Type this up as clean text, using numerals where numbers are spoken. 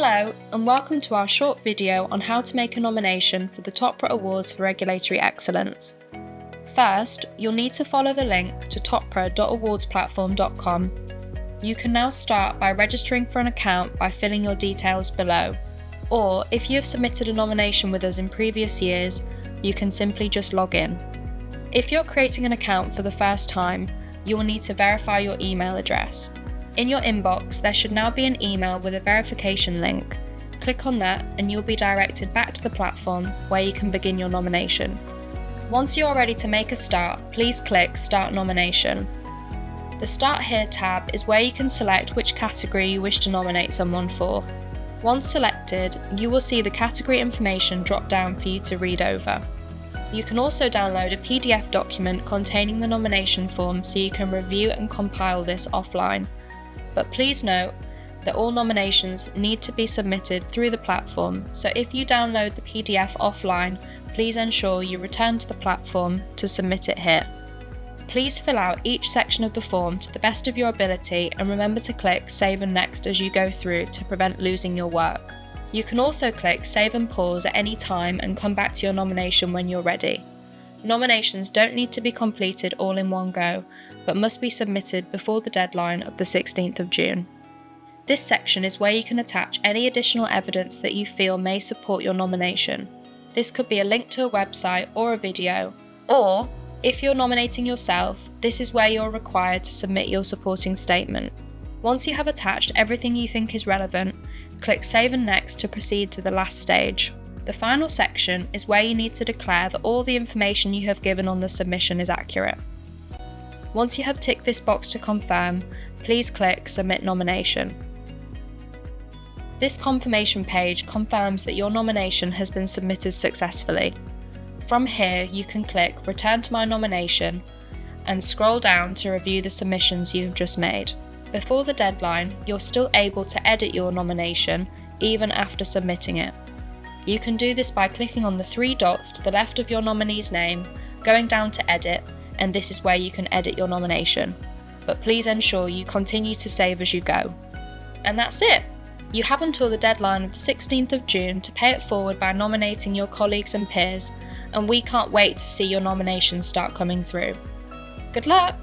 Hello and welcome to our short video on how to make a nomination for the TOPRA Awards for Regulatory Excellence. First, you'll need to follow the link to topra.awardsplatform.com. You can now start by registering for an account by filling your details below, or if you have submitted a nomination with us in previous years, you can simply just log in. If you're creating an account for the first time, you will need to verify your email address. In your inbox, there should now be an email with a verification link. Click on that and you'll be directed back to the platform where you can begin your nomination. Once you are ready to make a start, please click Start Nomination. The Start Here tab is where you can select which category you wish to nominate someone for. Once selected, you will see the category information drop down for you to read over. You can also download a PDF document containing the nomination form so you can review and compile this offline. But please note that all nominations need to be submitted through the platform, so if you download the PDF offline, please ensure you return to the platform to submit it here. Please fill out each section of the form to the best of your ability and remember to click Save and Next as you go through to prevent losing your work. You can also click Save and Pause at any time and come back to your nomination when you're ready. Nominations don't need to be completed all in one go, but must be submitted before the deadline of the 16th of June. This section is where you can attach any additional evidence that you feel may support your nomination. This could be a link to a website or a video, or if you're nominating yourself, this is where you're required to submit your supporting statement. Once you have attached everything you think is relevant, click Save and Next to proceed to the last stage. The final section is where you need to declare that all the information you have given on the submission is accurate. Once you have ticked this box to confirm, please click Submit Nomination. This confirmation page confirms that your nomination has been submitted successfully. From here, you can click Return to my nomination and scroll down to review the submissions you have just made. Before the deadline, you're still able to edit your nomination even after submitting it. You can do this by clicking on the three dots to the left of your nominee's name, going down to Edit, and this is where you can edit your nomination. But please ensure you continue to save as you go. And that's it! You have until the deadline of the 16th of June to pay it forward by nominating your colleagues and peers, and we can't wait to see your nominations start coming through. Good luck!